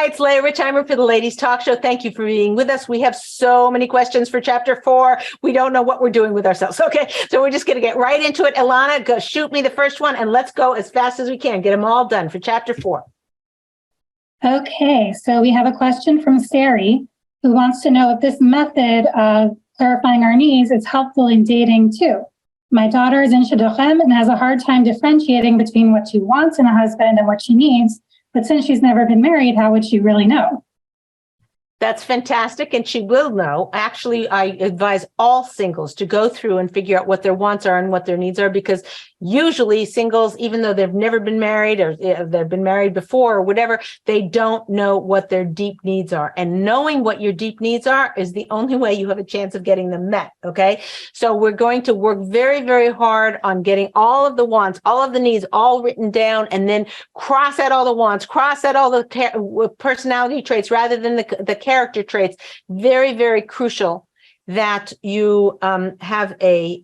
Hi, it's Leah Richheimer for the Ladies Talk Show. Thank you for being with us. We have so many questions for chapter 4. We don't know what we're doing with ourselves. Okay, so we're just going to get right into it. Ilana, go shoot me the first one, and let's go as fast as we can. Get them all done for chapter 4. Okay, so we have a question from Sari, who wants to know if this method of clarifying our needs is helpful in dating too. My daughter is in Shidduchim and has a hard time differentiating between what she wants in a husband and what she needs. But since she's never been married, how would she really know? That's fantastic, and she will know. Actually, I advise all singles to go through and figure out what their wants are and what their needs are, because usually singles, even though they've never been married or they've been married before or whatever, they don't know what their deep needs are. And knowing what your deep needs are is the only way you have a chance of getting them met, okay? So we're going to work very, very hard on getting all of the wants, all of the needs, all written down, and then cross out all the wants, cross out all the personality traits rather than the character traits. Very, very crucial that you have a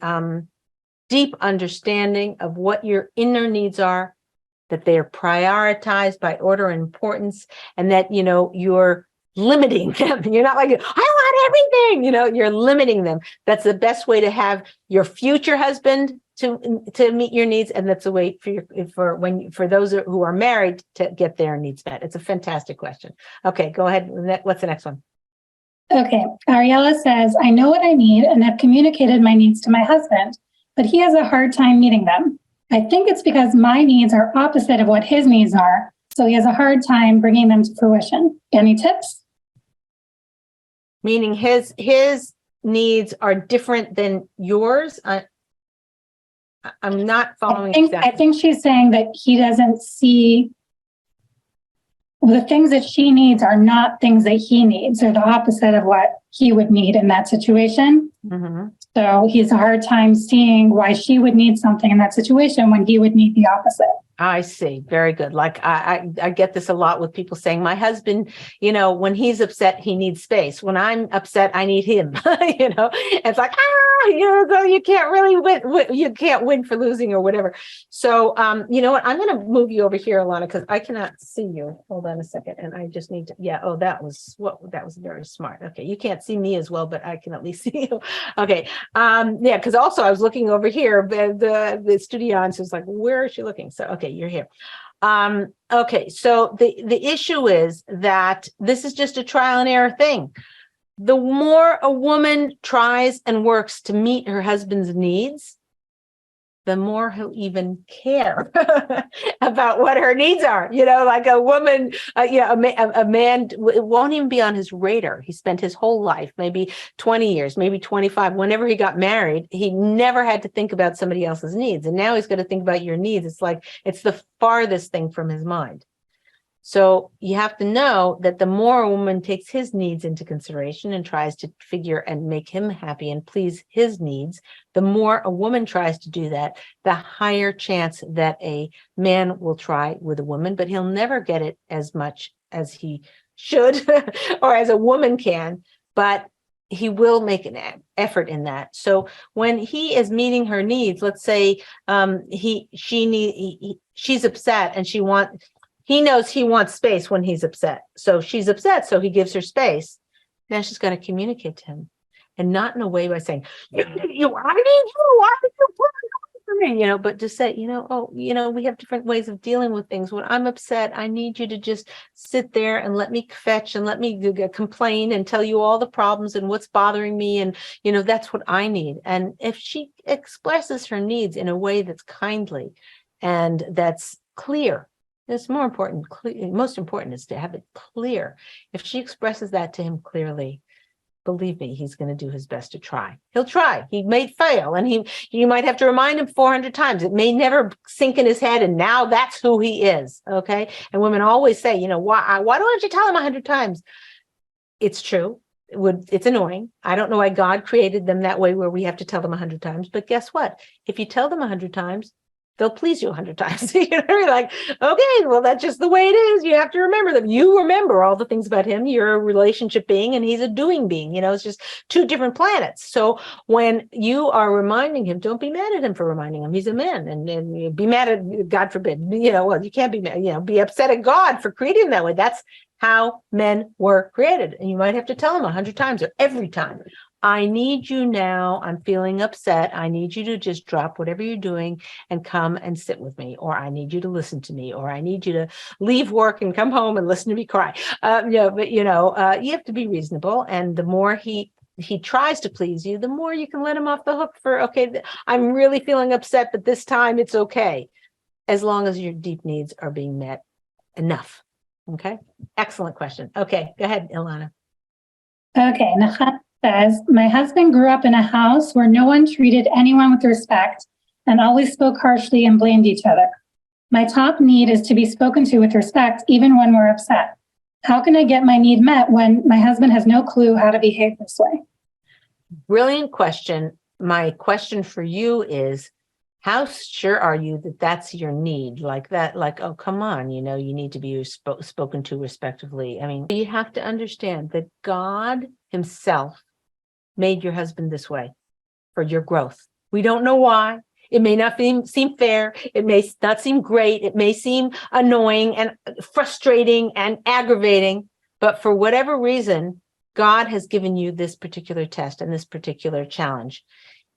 deep understanding of what your inner needs are, that they are prioritized by order and importance, and that, you know, you're limiting them. You're not like, I want everything, you're limiting them. That's the best way to have your future husband to meet your needs, and that's a way for those who are married to get their needs met. It's a fantastic question. Okay, go ahead. What's the next one? Okay, Ariella says, I know what I need and have communicated my needs to my husband, but he has a hard time meeting them. I think it's because my needs are opposite of what his needs are, so he has a hard time bringing them to fruition. Any tips? Meaning his needs are different than yours? I'm not following exactly. I think she's saying that he doesn't see the things that she needs are not things that he needs. They're the opposite of what he would need in that situation. Mm-hmm. So he's a hard time seeing why she would need something in that situation when he would need the opposite. I see. Very good. Like I get this a lot with people saying, my husband, when he's upset, he needs space. When I'm upset, I need him. It's like, you can't really win. You can't win for losing or whatever. So, you know what? I'm going to move you over here, Ilana, because I cannot see you. Hold on a second. And I just need to, that was very smart. Okay. You can't see me as well, but I can at least see you. Okay. Because also I was looking over here, the studio, and so it's like, where is she looking? So, okay. You're here. Okay, so the issue is that this is just a trial and error thing. The more a woman tries and works to meet her husband's needs, the more he'll even care about what her needs are. Like a woman, a man won't even be on his radar. He spent his whole life, maybe 20 years, maybe 25. Whenever he got married, he never had to think about somebody else's needs. And now he's got to think about your needs. It's like, it's the farthest thing from his mind. So you have to know that the more a woman takes his needs into consideration and tries to figure and make him happy and please his needs, the more a woman tries to do that, the higher chance that a man will try with a woman, but he'll never get it as much as he should or as a woman can, but he will make an effort in that. So when he is meeting her needs, let's say she's upset and he knows he wants space when he's upset. So she's upset, so he gives her space. Now she's got to communicate to him, and not in a way by saying, I need you, why are you for me? But just say, we have different ways of dealing with things. When I'm upset, I need you to just sit there and let me fetch and let me complain and tell you all the problems and what's bothering me. And, that's what I need. And if she expresses her needs in a way that's kindly and that's clear, it's more important. Most important is to have it clear. If she expresses that to him clearly, believe me, he's going to do his best to try. He'll try. He may fail, and you might have to remind him 400 times. It may never sink in his head, and now that's who he is. Okay. And women always say, why don't you tell him 100 times? It's true. It's annoying. I don't know why God created them that way, where we have to tell them 100 times. But guess what? If you tell them 100 times, they'll please you 100 times. You know, you're like, okay, well, that's just the way it is. You have to remember them. You remember all the things about him. You're a relationship being and he's a doing being. You know, it's just two different planets. So when you are reminding him, don't be mad at him for reminding him he's a man, and you be mad at, God forbid, you know, well, you can't be mad, you know, be upset at God for creating him that way. That's how men were created. And you might have to tell him 100 times or every time, I need you now. I'm feeling upset. I need you to just drop whatever you're doing and come and sit with me, or I need you to listen to me, or I need you to leave work and come home and listen to me cry. But you have to be reasonable. And the more he tries to please you, the more you can let him off the hook for, okay, I'm really feeling upset, but this time it's okay, as long as your deep needs are being met enough. Okay. Excellent question. Okay. Go ahead, Ilana. Okay. Nachat says, my husband grew up in a house where no one treated anyone with respect and always spoke harshly and blamed each other. My top need is to be spoken to with respect, even when we're upset. How can I get my need met when my husband has no clue how to behave this way? Brilliant question. My question for you is, how sure are you that that's your need? Like that, like, oh, come on, you know, you need to be spoken to respectively. I mean, you have to understand that God himself made your husband this way for your growth. We don't know why. It may not seem fair. It may not seem great. It may seem annoying and frustrating and aggravating, but for whatever reason, God has given you this particular test and this particular challenge.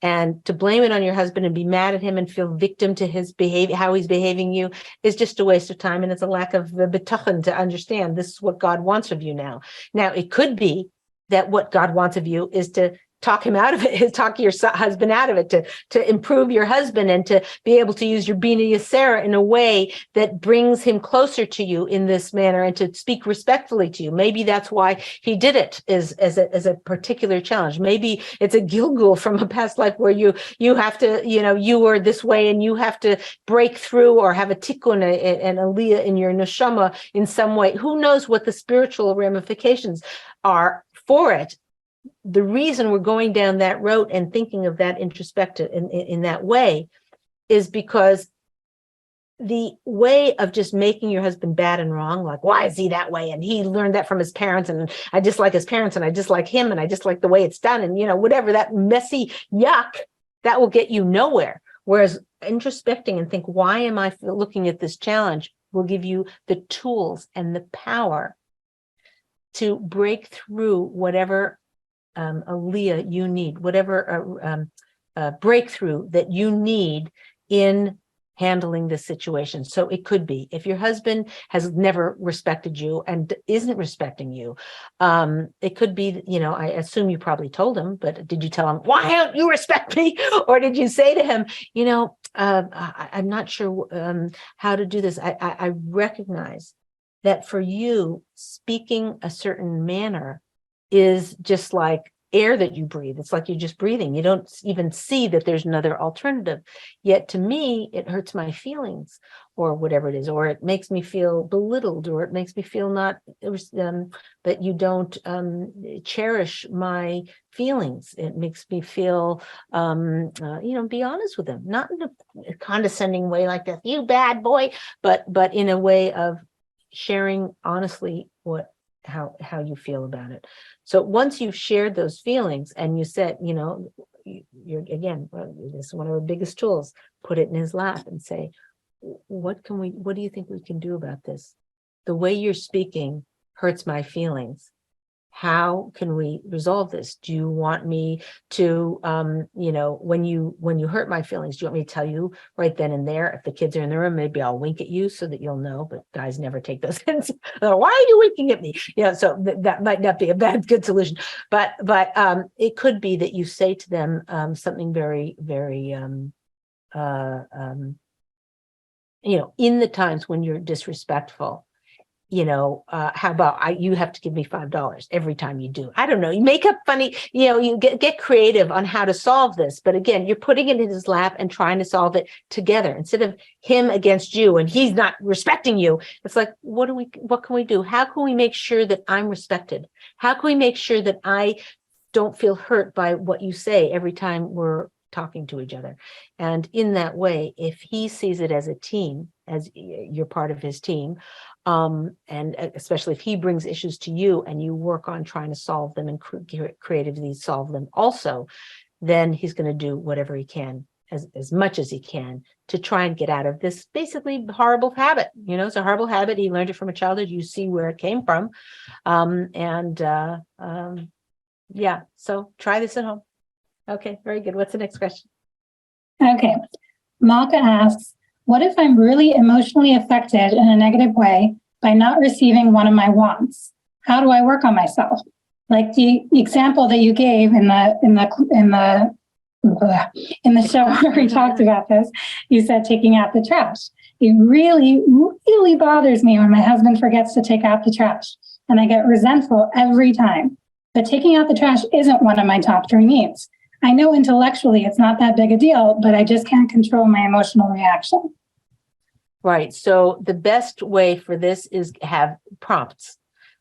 And to blame it on your husband and be mad at him and feel victim to his behavior, how he's behaving you, is just a waste of time. And it's a lack of the bitachon to understand this is what God wants of you now. Now, it could be that what God wants of you is to talk him out of it, talk your husband out of it, to improve your husband and to be able to use your Bina Yasera in a way that brings him closer to you in this manner and to speak respectfully to you. Maybe that's why he did it as a particular challenge. Maybe it's a Gilgul from a past life where you have to, you know, you were this way and you have to break through or have a tikkun and a Leah in your neshama in some way. Who knows what the spiritual ramifications are for it? The reason we're going down that road and thinking of that introspective in that way is because the way of just making your husband bad and wrong, like, why is he that way? And he learned that from his parents, and I dislike his parents, and I dislike him, and I dislike the way it's done, and, you know, whatever, that messy yuck, that will get you nowhere. Whereas introspecting and think, why am I looking at this challenge, will give you the tools and the power to break through whatever Leah you need, whatever breakthrough that you need in handling this situation. So it could be, if your husband has never respected you and isn't respecting you, it could be, you know, I assume you probably told him, but did you tell him, why don't you respect me? Or did you say to him, you know, I'm not sure how to do this. I recognize that for you, speaking a certain manner is just like air that you breathe. It's like you're just breathing. You don't even see that there's another alternative. Yet to me, it hurts my feelings or whatever it is, or it makes me feel belittled, or it makes me feel not that you don't cherish my feelings. It makes me feel, be honest with them, not in a condescending way like that, you bad boy, but in a way of sharing honestly how you feel about it. So once you've shared those feelings and you said, you know, you're again, this is one of our biggest tools, put it in his lap and say, what do you think we can do about this? The way you're speaking hurts my feelings. How can we resolve this? Do you want me to, when you hurt my feelings, do you want me to tell you right then and there? If the kids are in the room, maybe I'll wink at you so that you'll know, but guys never take those hints. Why are you winking at me? So that might not be a good solution, but it could be that you say to them something very, very, in the times when you're disrespectful, how about you have to give me $5 every time you do. I don't know. You make up funny, you get creative on how to solve this. But again, you're putting it in his lap and trying to solve it together instead of him against you and he's not respecting you. It's like, what can we do? How can we make sure that I'm respected? How can we make sure that I don't feel hurt by what you say every time we're talking to each other. And in that way, if he sees it as a team, as you're part of his team, and especially if he brings issues to you and you work on trying to solve them and creatively solve them also, then he's going to do whatever he can, as much as he can, to try and get out of this basically horrible habit. It's a horrible habit. He learned it from a childhood. You see where it came from. Yeah, so try this at home. Okay, very good. What's the next question? Okay. Malka asks, what if I'm really emotionally affected in a negative way by not receiving one of my wants? How do I work on myself? Like the example that you gave in the show where we talked about this, you said taking out the trash. It really, really bothers me when my husband forgets to take out the trash, and I get resentful every time. But taking out the trash isn't one of my top 3 needs. I know intellectually it's not that big a deal, but I just can't control my emotional reaction. Right. So the best way for this is have prompts.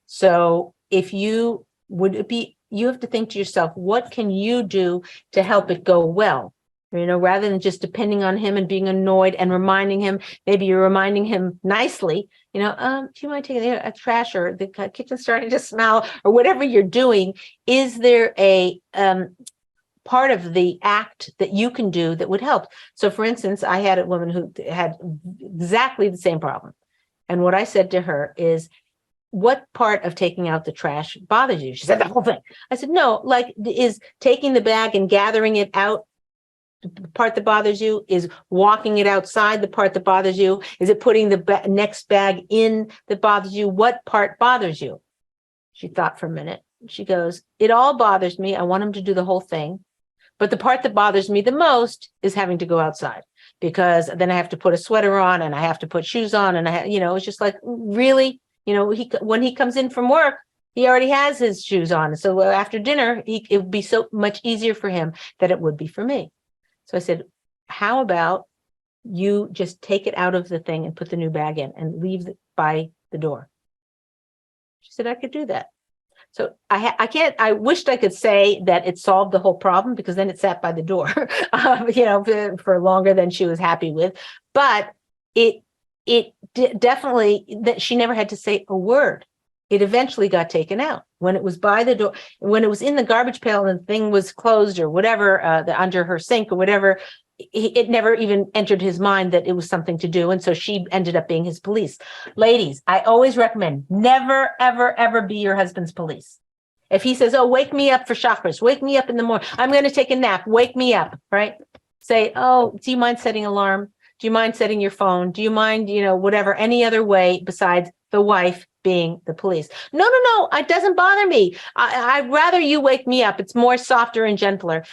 So if you have to think to yourself, what can you do to help it go well? Rather than just depending on him and being annoyed and reminding him, maybe you're reminding him nicely, do you mind taking a trash, or the kitchen's starting to smell, or whatever you're doing. Is there a part of the act that you can do that would help? So for instance, I had a woman who had exactly the same problem. And what I said to her is, what part of taking out the trash bothers you? She said, the whole thing. I said, no, like, is taking the bag and gathering it out the part that bothers you? Is walking it outside the part that bothers you? Is it putting the next bag in that bothers you? What part bothers you? She thought for a minute. She goes, it all bothers me. I want him to do the whole thing. But the part that bothers me the most is having to go outside, because then I have to put a sweater on and I have to put shoes on. And it's just like, really, when he comes in from work, he already has his shoes on. So after dinner, it would be so much easier for him than it would be for me. So I said, how about you just take it out of the thing and put the new bag in and leave it by the door? She said, I could do that. So I wished I could say that it solved the whole problem, because then it sat by the door, for longer than she was happy with. But it definitely, that she never had to say a word. It eventually got taken out when it was by the door, when it was in the garbage pail and the thing was closed or whatever, under her sink or whatever. It never even entered his mind that it was something to do. And so she ended up being his police. Ladies, I always recommend never, ever, ever be your husband's police. If he says, oh, wake me up for chakras, wake me up in the morning, I'm going to take a nap, wake me up, right? Say, oh, do you mind setting an alarm? Do you mind setting your phone? Do you mind, whatever, any other way besides the wife being the police? No, it doesn't bother me. I'd rather you wake me up. It's more softer and gentler.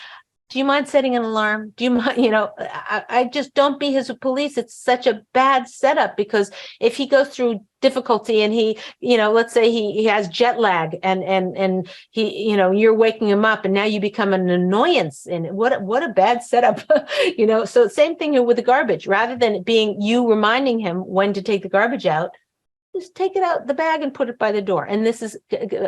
Do you mind setting an alarm? Do you mind, I just don't be his police. It's such a bad setup, because if he goes through difficulty and he, let's say he has jet lag and he, you're waking him up and now you become an annoyance, and what a bad setup, so same thing with the garbage. Rather than it being you reminding him when to take the garbage out, just take it out the bag and put it by the door. And this is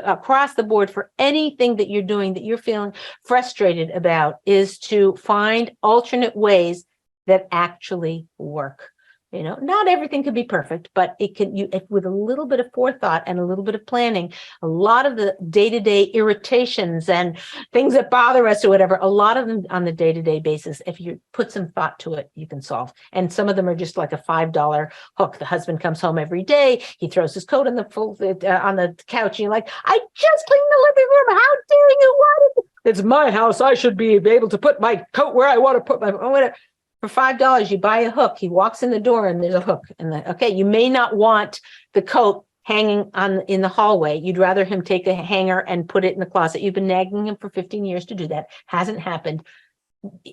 across the board for anything that you're doing that you're feeling frustrated about, is to find alternate ways that actually work. Not everything can be perfect, but it can, if with a little bit of forethought and a little bit of planning, a lot of the day-to-day irritations and things that bother us or whatever, a lot of them on the day-to-day basis, if you put some thought to it, you can solve. And some of them are just like a $5 hook. The husband comes home every day. He throws his coat on the couch. And you're like, I just cleaned the living room. How dare you want it? It's my house. I should be able to put my coat where I want to put my, whatever. For $5, you buy a hook. He walks in the door and there's a hook. And okay, you may not want the coat hanging in the hallway. You'd rather him take a hanger and put it in the closet. You've been nagging him for 15 years to do that. Hasn't happened.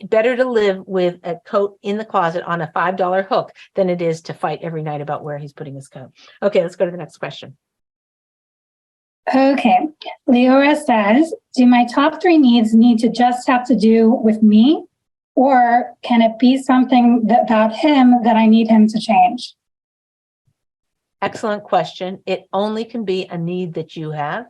Better to live with a coat in the closet on a $5 hook than it is to fight every night about where he's putting his coat. Okay, let's go to the next question. Okay, Leora says, do my top 3 needs need to just have to do with me? Or can it be something about him that I need him to change? Excellent question. It only can be a need that you have.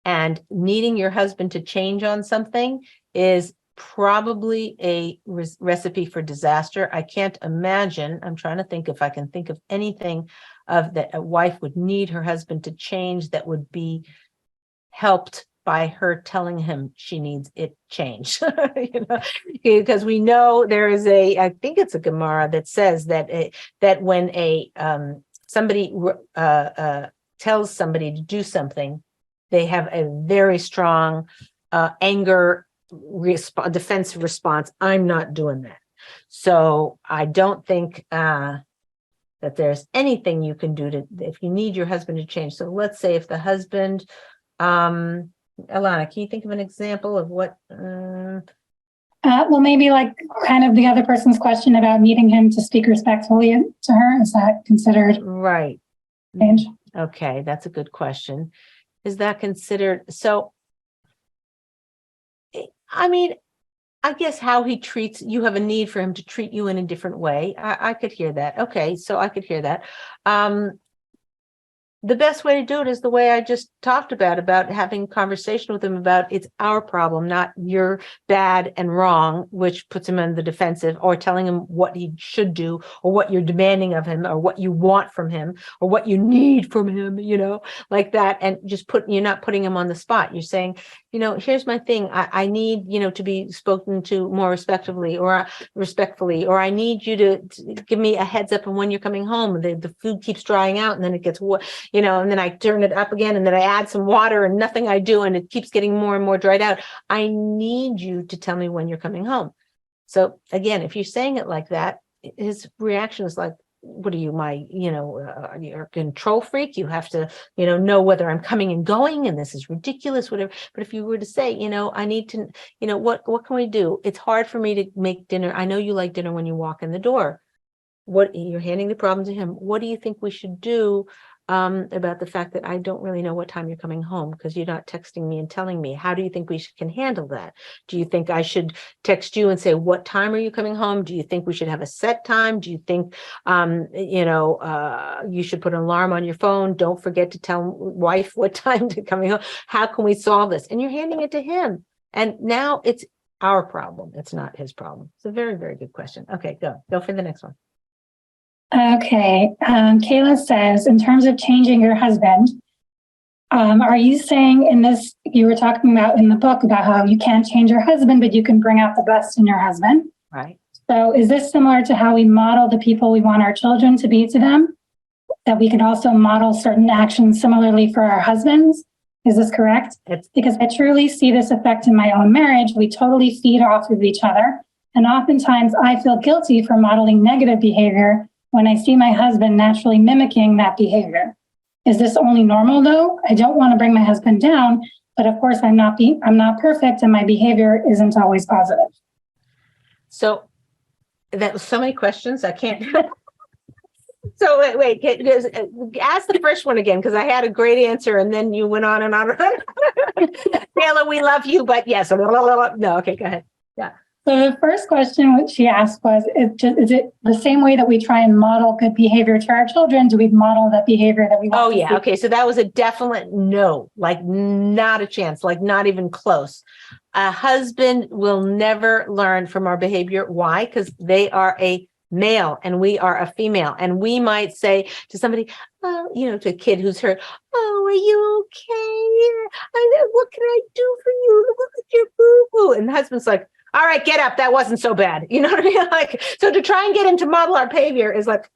And needing your husband to change on something is probably a recipe for disaster. I can't imagine. I'm trying to think if I can think of anything of that a wife would need her husband to change that would be helped by her telling him she needs it changed. Because we know there is I think it's a Gemara that says that that when somebody tells somebody to do something, they have a very strong anger defensive response. I'm not doing that. So I don't think that there's anything you can do if you need your husband to change. So let's say if the husband, Alana, can you think of an example of what? Well, maybe like kind of the other person's question about needing him to speak respectfully to her. Is that considered right? Change? Okay, that's a good question. Is that considered? So, I mean, I guess how he treats you, have a need for him to treat you in a different way. I could hear that. Okay, so I could hear that. The best way to do it is the way I just talked about having a conversation with him about it's our problem, not you're bad and wrong, which puts him on the defensive, or telling him what he should do, or what you're demanding of him, or what you want from him, or what you need from him, like that. And just you're not putting him on the spot. You're saying, here's my thing. I need, to be spoken to more respectfully, or I need you to give me a heads up on when you're coming home. The food keeps drying out and then it gets and then I turn it up again, and then I add some water and nothing I do, and it keeps getting more and more dried out. I need you to tell me when you're coming home. So again, if you're saying it like that, his reaction is like, what are you, you're a control freak? You have to, know whether I'm coming and going, and this is ridiculous, whatever. But if you were to say, I need to, what can we do? It's hard for me to make dinner. I know you like dinner when you walk in the door. You're handing the problem to him. What do you think we should do about the fact that I don't really know what time you're coming home because you're not texting me and telling me? How do you think we can handle that? Do you think I should text you and say, what time are you coming home? Do you think we should have a set time? Do you think, you should put an alarm on your phone? Don't forget to tell wife what time to coming home. How can we solve this? And you're handing it to him. And now it's our problem. It's not his problem. It's a very, very good question. Okay, go for the next one. Okay. Kayla says, in terms of changing your husband, are you saying in this, you were talking about in the book about how you can't change your husband, but you can bring out the best in your husband? Right. So is this similar to how we model the people we want our children to be to them? That we can also model certain actions similarly for our husbands? Is this correct? Because I truly see this effect in my own marriage. We totally feed off of each other. And oftentimes I feel guilty for modeling negative behavior when I see my husband naturally mimicking that behavior. Is this only normal though? I don't want to bring my husband down, but of course I'm not perfect and my behavior isn't always positive. So that was so many questions. I can't. So wait, ask the first one again, because I had a great answer and then you went on and on. Taylor, we love you, but yes. No, okay, go ahead. Yeah. So the first question which she asked was, is it the same way that we try and model good behavior to our children? Do we model that behavior that we want? Oh, yeah. Okay. So that was a definite no, like not a chance, like not even close. A husband will never learn from our behavior. Why? Because they are a male and we are a female. And we might say to somebody, to a kid who's hurt, oh, are you okay? What can I do for you? Look at your boo-boo. And the husband's like, all right, get up. That wasn't so bad. You know what I mean? Like, so to try and get him to model our behavior is like,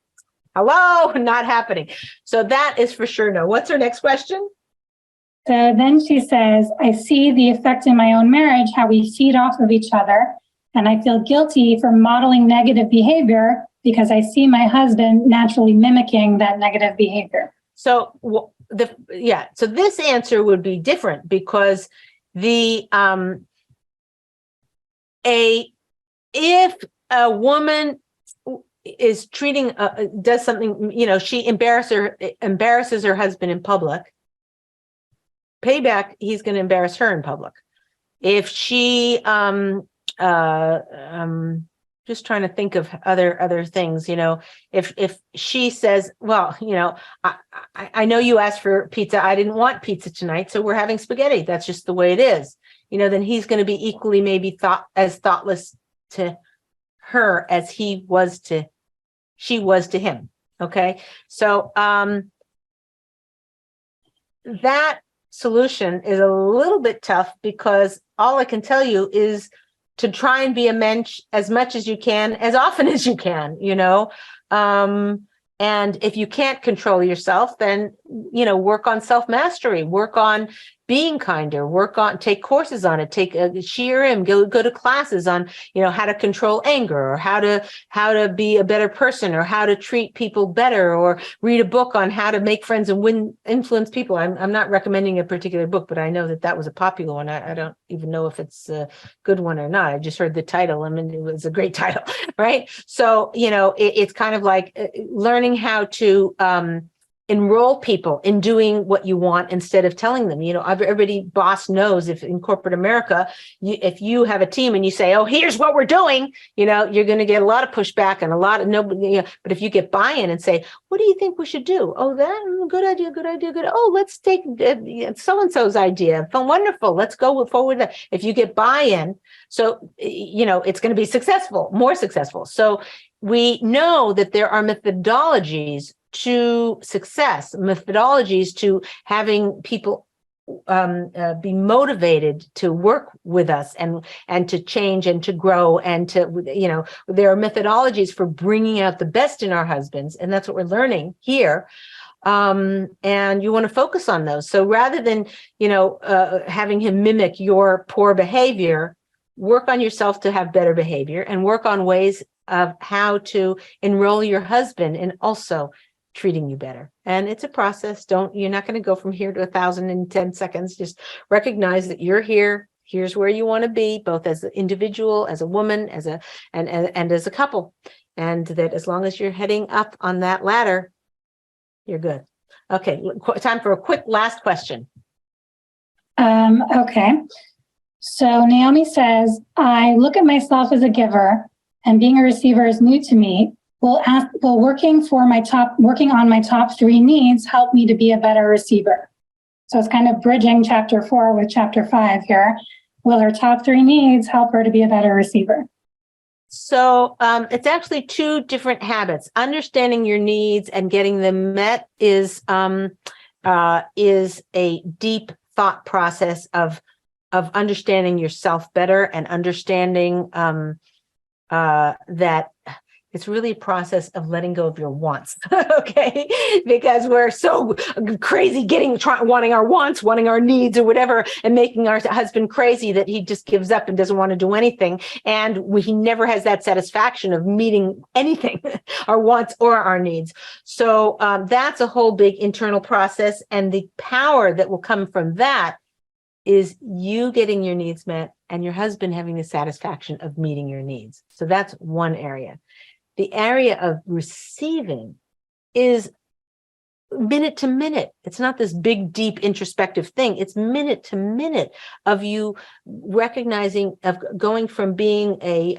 hello, not happening. So that is for sure no. What's her next question? So then she says, I see the effect in my own marriage, how we feed off of each other. And I feel guilty for modeling negative behavior because I see my husband naturally mimicking that negative behavior. So so this answer would be different because if a woman is treating does something, she embarrasses her husband in public, payback, he's going to embarrass her in public. If she just trying to think of other things, if she says, well, I know you asked for pizza, I didn't want pizza tonight, so we're having spaghetti, that's just the way it is. then he's going to be equally maybe thoughtless to her as she was to him. Okay. So, that solution is a little bit tough, because all I can tell you is to try and be a mensch as much as you can, as often as you can, and if you can't control yourself, then, work on self-mastery, work on being kinder, take courses on it, take a CRM, go to classes on, how to control anger, or how to be a better person, or how to treat people better, or read a book on how to make friends and influence people. I'm not recommending a particular book, but I know that was a popular one. I don't even know if it's a good one or not. I just heard the title. I mean, it was a great title, right? So, it's kind of like learning how to, enroll people in doing what you want instead of telling them. Everybody boss knows, if in corporate America, if you have a team and you say, oh, here's what we're doing, you're going to get a lot of pushback and a lot of nobody. But if you get buy-in and say, what do you think we should do? Oh, good idea. Oh, let's take so-and-so's idea. Wonderful. Let's go forward. If you get buy-in, so, it's going to be more successful. So we know that there are methodologies to success, methodologies to having people be motivated to work with us and to change and to grow, and to, there are methodologies for bringing out the best in our husbands, and that's what we're learning here. And you want to focus on those. So rather than, having him mimic your poor behavior, work on yourself to have better behavior, and work on ways of how to enroll your husband in also treating you better. And it's a process. You're not going to go from here to 1,000 in 10 seconds. Just recognize that you're here. Here's where you want to be, both as an individual, as a woman, and as a couple. And that as long as you're heading up on that ladder, you're good. Okay. Time for a quick last question. Okay. So Naomi says, I look at myself as a giver, and being a receiver is new to me. Will working on my top 3 needs help me to be a better receiver? So it's kind of bridging chapter 4 with chapter 5 here. Will her top 3 needs help her to be a better receiver? So it's actually 2 different habits. Understanding your needs and getting them met is a deep thought process of understanding yourself better, and understanding that it's really a process of letting go of your wants. Okay. Because we're so crazy wanting our wants, wanting our needs or whatever, and making our husband crazy that he just gives up and doesn't want to do anything. And he never has that satisfaction of meeting anything, our wants or our needs. So that's a whole big internal process. And the power that will come from that is you getting your needs met and your husband having the satisfaction of meeting your needs. So that's one area. The area of receiving is minute to minute. It's not this big, deep introspective thing. It's minute to minute of you recognizing, of going from being a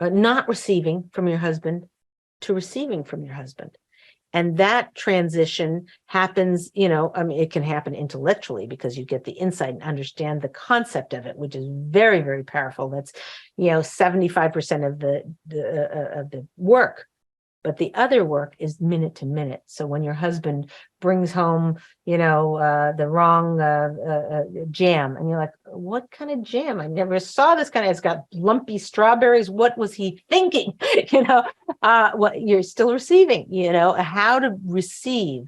not receiving from your husband to receiving from your husband. And that transition happens, it can happen intellectually, because you get the insight and understand the concept of it, which is very, very powerful. That's, 75% of the work. But the other work is minute to minute. So when your husband brings home, the wrong jam, and you're like, what kind of jam? I never saw this kind of, it's got lumpy strawberries. What was he thinking? You're still receiving, how to receive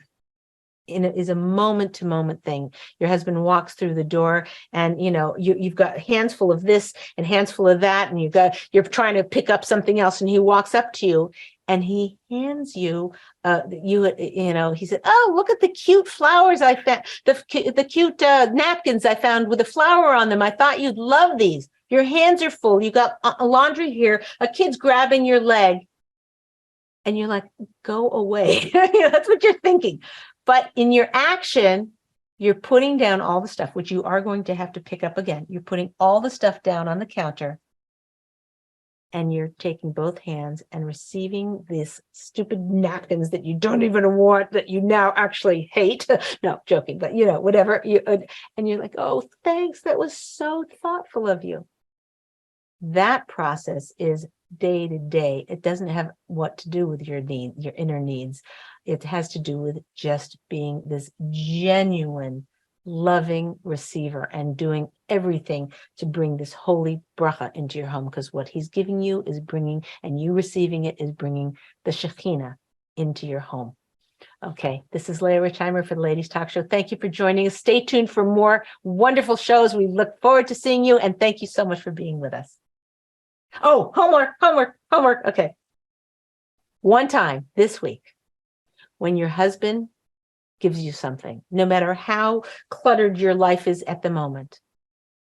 is a moment to moment thing. Your husband walks through the door, and you've got hands full of this and hands full of that, and you're trying to pick up something else, and he walks up to you and he hands you he said, oh, look at the cute flowers I found, the cute napkins I found with a flower on them. I thought you'd love these. Your hands are full. You got laundry here. A kid's grabbing your leg, and you're like, go away. That's what you're thinking. But in your action, you're putting down all the stuff, which you are going to have to pick up again. You're putting all the stuff down on the counter, and you're taking both hands and receiving these stupid napkins that you don't even want, that you now actually hate. No, joking, but whatever you, and you're like, oh, thanks. That was so thoughtful of you. That process is day to day. It doesn't have what to do with your need, your inner needs. It has to do with just being this genuine, loving receiver and doing everything to bring this holy bracha into your home, because what he's giving you is bringing, and you receiving it is bringing the Shekhinah into your home. Okay, this is Leah Richheimer for the Ladies Talk Show. Thank you for joining us. Stay tuned for more wonderful shows. We look forward to seeing you, and thank you so much for being with us. Oh, homework. Okay. One time this week, when your husband gives you something, no matter how cluttered your life is at the moment,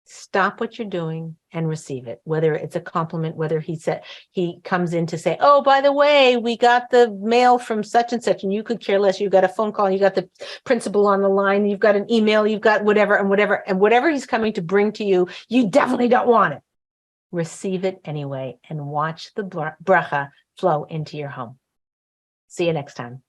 stop what you're doing and receive it. Whether it's a compliment, whether he comes in to say, oh, by the way, we got the mail from such and such, and you could care less. You got a phone call, you got the principal on the line, you've got an email, you've got whatever he's coming to bring to you, you definitely don't want it. Receive it anyway and watch the bracha flow into your home. See you next time.